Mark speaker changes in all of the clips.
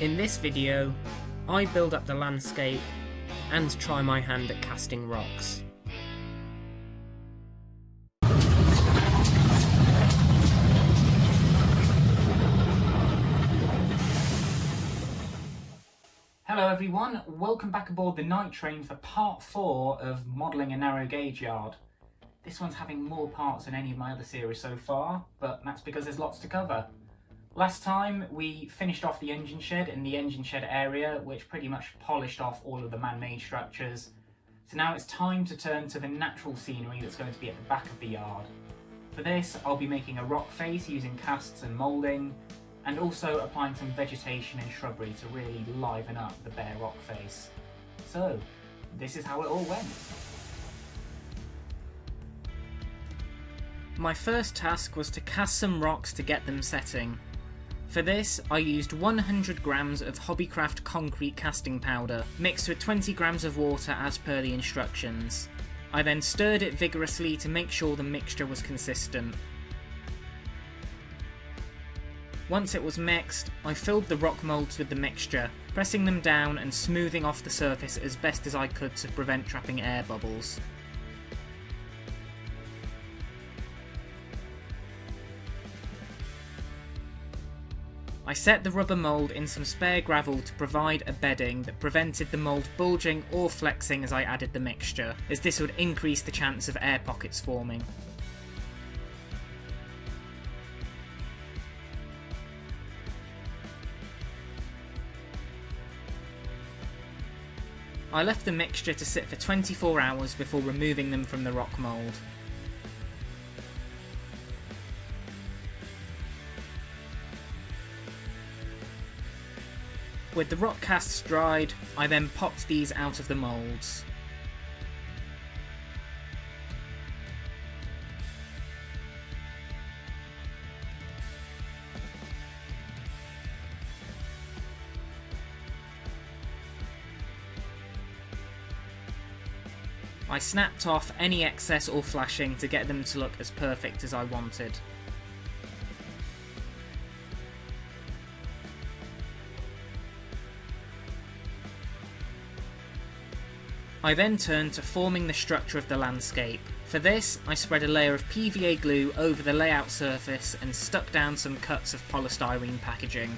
Speaker 1: In this video, I build up the landscape and try my hand at casting rocks.
Speaker 2: Hello everyone, welcome back aboard the night train for part 4 of modelling a narrow gauge yard. This one's having more parts than any of my other series so far, but that's because there's lots to cover. Last time we finished off the engine shed in the engine shed area, which pretty much polished off all of the man-made structures. So now it's time to turn to the natural scenery that's going to be at the back of the yard. For this I'll be making a rock face using casts and moulding, and also applying some vegetation and shrubbery to really liven up the bare rock face. So, this is how it all went.
Speaker 1: My first task was to cast some rocks to get them setting. For this, I used 100 grams of Hobbycraft concrete casting powder, mixed with 20 grams of water as per the instructions. I then stirred it vigorously to make sure the mixture was consistent. Once it was mixed, I filled the rock moulds with the mixture, pressing them down and smoothing off the surface as best as I could to prevent trapping air bubbles. I set the rubber mould in some spare gravel to provide a bedding that prevented the mould bulging or flexing as I added the mixture, as this would increase the chance of air pockets forming. I left the mixture to sit for 24 hours before removing them from the rock mould. With the rock casts dried, I then popped these out of the moulds. I snapped off any excess or flashing to get them to look as perfect as I wanted. I then turned to forming the structure of the landscape. For this, I spread a layer of PVA glue over the layout surface and stuck down some cuts of polystyrene packaging.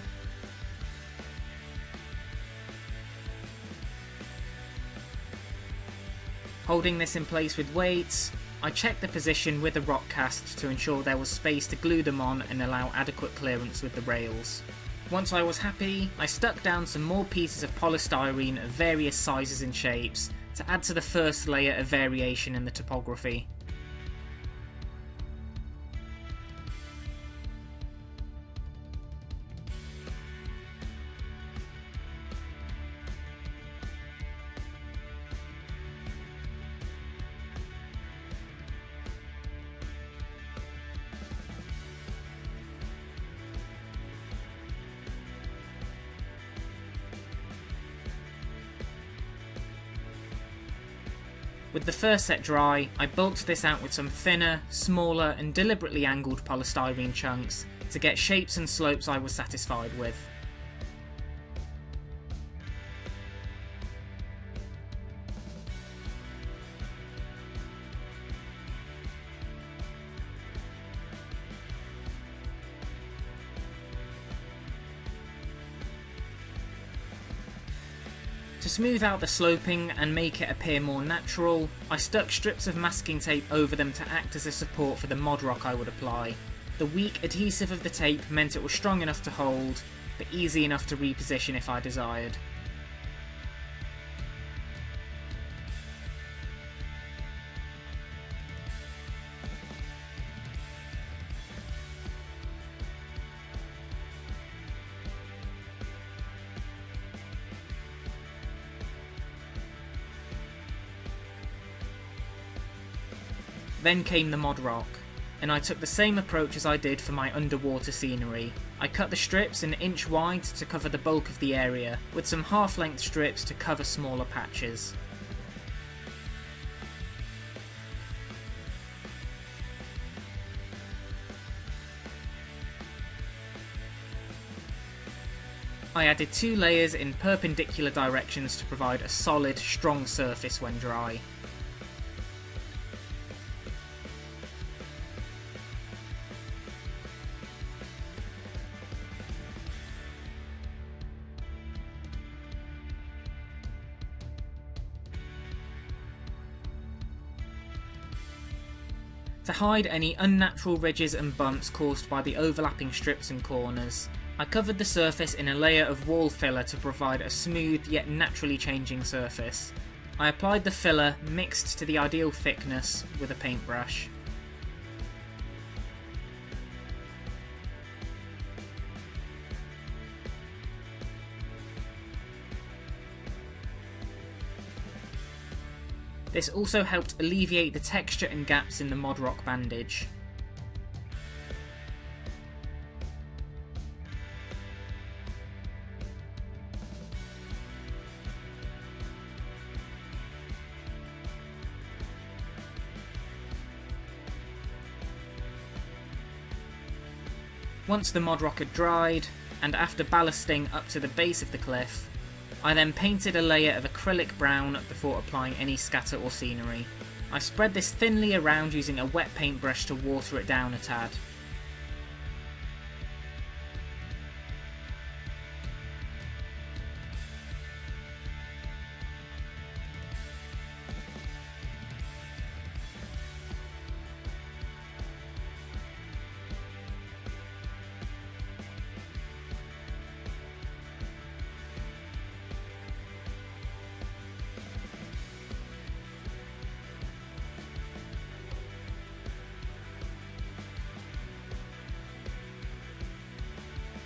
Speaker 1: Holding this in place with weights, I checked the position with the rock cast to ensure there was space to glue them on and allow adequate clearance with the rails. Once I was happy, I stuck down some more pieces of polystyrene of various sizes and shapes to add to the first layer of variation in the topography. With the first set dry, I bulked this out with some thinner, smaller and deliberately angled polystyrene chunks to get shapes and slopes I was satisfied with. To smooth out the sloping and make it appear more natural, I stuck strips of masking tape over them to act as a support for the mod rock I would apply. The weak adhesive of the tape meant it was strong enough to hold, but easy enough to reposition if I desired. Then came the mod rock, and I took the same approach as I did for my underwater scenery. I cut the strips an inch wide to cover the bulk of the area, with some half-length strips to cover smaller patches. I added 2 layers in perpendicular directions to provide a solid, strong surface when dry. To hide any unnatural ridges and bumps caused by the overlapping strips and corners, I covered the surface in a layer of wall filler to provide a smooth yet naturally changing surface. I applied the filler mixed to the ideal thickness with a paintbrush. This also helped alleviate the texture and gaps in the Modrock bandage. Once the Modrock had dried, and after ballasting up to the base of the cliff, I then painted a layer of acrylic brown before applying any scatter or scenery. I spread this thinly around using a wet paintbrush to water it down a tad.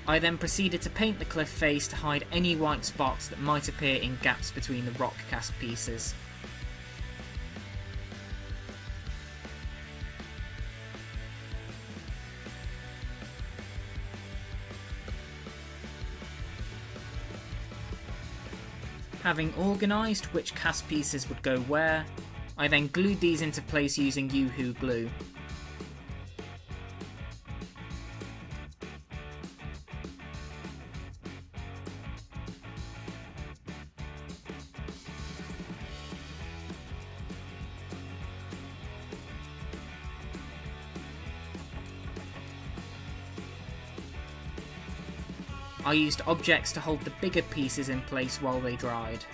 Speaker 1: I then proceeded to paint the cliff face to hide any white spots that might appear in gaps between the rock cast pieces. Having organised which cast pieces would go where, I then glued these into place using Yoo-Hoo glue. I used objects to hold the bigger pieces in place while they dried.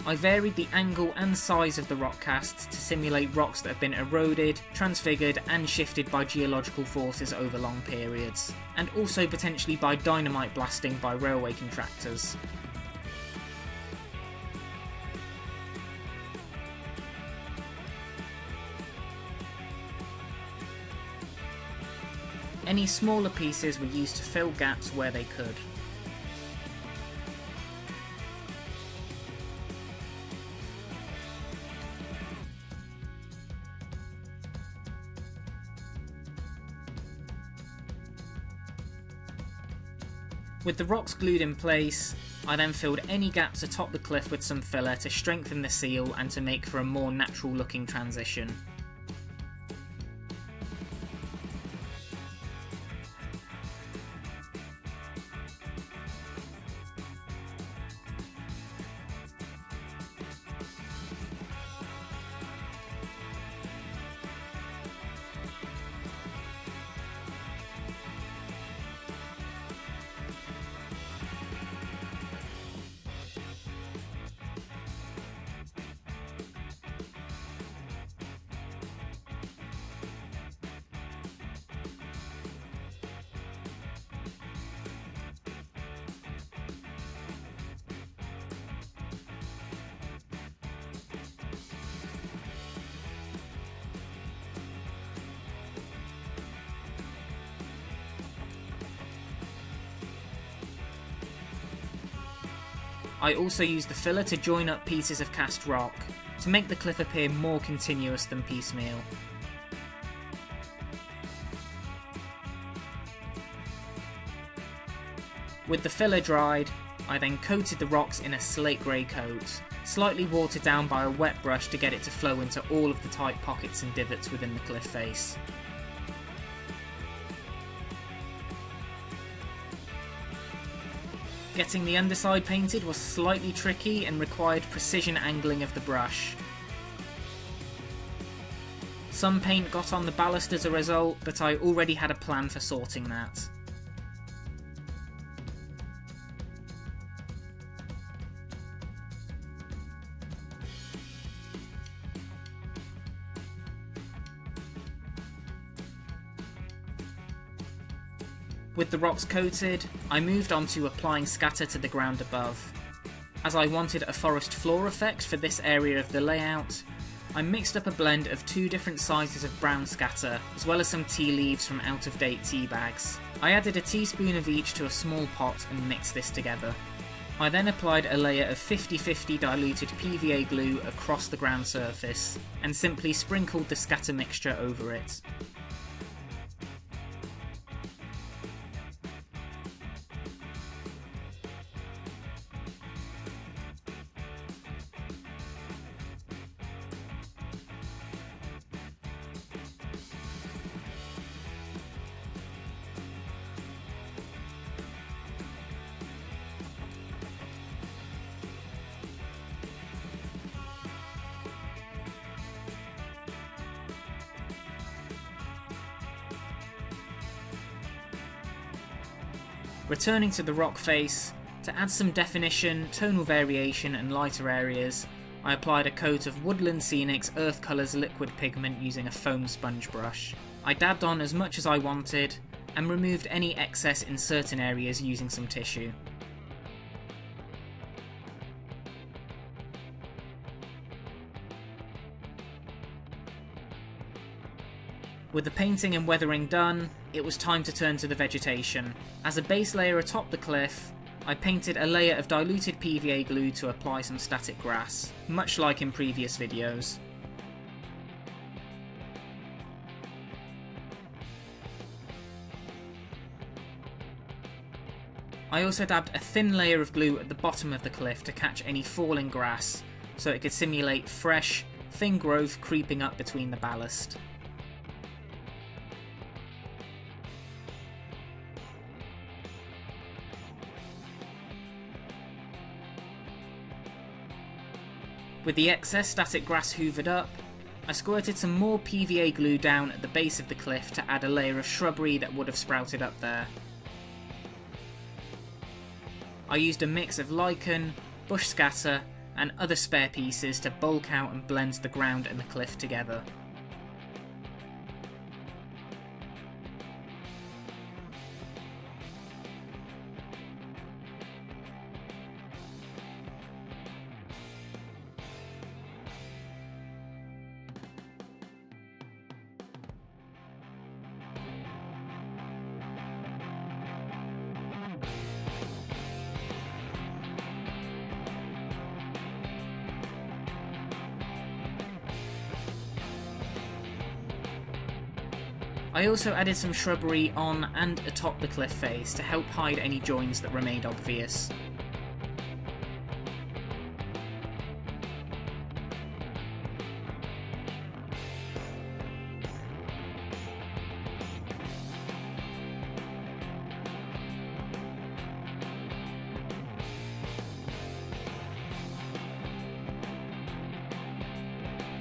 Speaker 1: I varied the angle and size of the rock casts to simulate rocks that have been eroded, transfigured and shifted by geological forces over long periods, and also potentially by dynamite blasting by railway contractors. Any smaller pieces were used to fill gaps where they could. With the rocks glued in place, I then filled any gaps atop the cliff with some filler to strengthen the seal and to make for a more natural looking transition. I also used the filler to join up pieces of cast rock, to make the cliff appear more continuous than piecemeal. With the filler dried, I then coated the rocks in a slate grey coat, slightly watered down by a wet brush to get it to flow into all of the tight pockets and divots within the cliff face. Getting the underside painted was slightly tricky and required precision angling of the brush. Some paint got on the ballast as a result, but I already had a plan for sorting that. With the rocks coated, I moved on to applying scatter to the ground above. As I wanted a forest floor effect for this area of the layout, I mixed up a blend of 2 different sizes of brown scatter, as well as some tea leaves from out-of-date tea bags. I added a teaspoon of each to a small pot and mixed this together. I then applied a layer of 50-50 diluted PVA glue across the ground surface, and simply sprinkled the scatter mixture over it. Returning to the rock face, to add some definition, tonal variation and lighter areas, I applied a coat of Woodland Scenic's Earth Colours liquid pigment using a foam sponge brush. I dabbed on as much as I wanted, and removed any excess in certain areas using some tissue. With the painting and weathering done, it was time to turn to the vegetation. As a base layer atop the cliff, I painted a layer of diluted PVA glue to apply some static grass, much like in previous videos. I also dabbed a thin layer of glue at the bottom of the cliff to catch any falling grass, so it could simulate fresh, thin growth creeping up between the ballast. With the excess static grass hoovered up, I squirted some more PVA glue down at the base of the cliff to add a layer of shrubbery that would have sprouted up there. I used a mix of lichen, bush scatter, and other spare pieces to bulk out and blend the ground and the cliff together. I also added some shrubbery on and atop the cliff face to help hide any joins that remained obvious.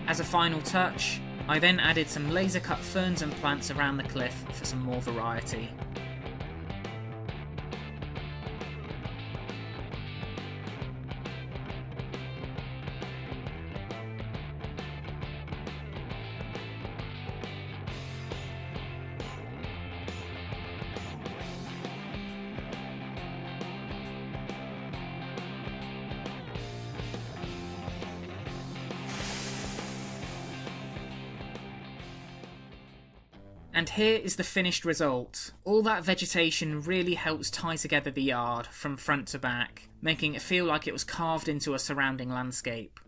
Speaker 1: As a final touch, I then added some laser cut ferns and plants around the cliff for some more variety. And here is the finished result. All that vegetation really helps tie together the yard from front to back, making it feel like it was carved into a surrounding landscape.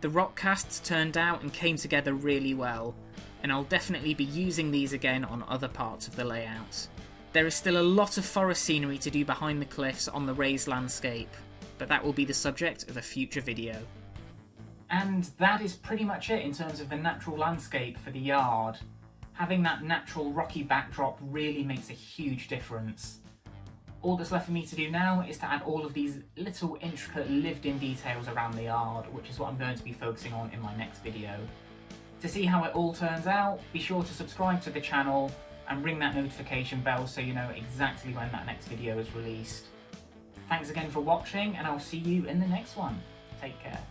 Speaker 1: The rock casts turned out and came together really well, and I'll definitely be using these again on other parts of the layout. There is still a lot of forest scenery to do behind the cliffs on the raised landscape, but that will be the subject of a future video.
Speaker 2: And that is pretty much it in terms of the natural landscape for the yard. Having that natural rocky backdrop really makes a huge difference. All that's left for me to do now is to add all of these little intricate lived-in details around the yard, which is what I'm going to be focusing on in my next video. To see how it all turns out, be sure to subscribe to the channel and ring that notification bell so you know exactly when that next video is released. Thanks again for watching, and I'll see you in the next one. Take care.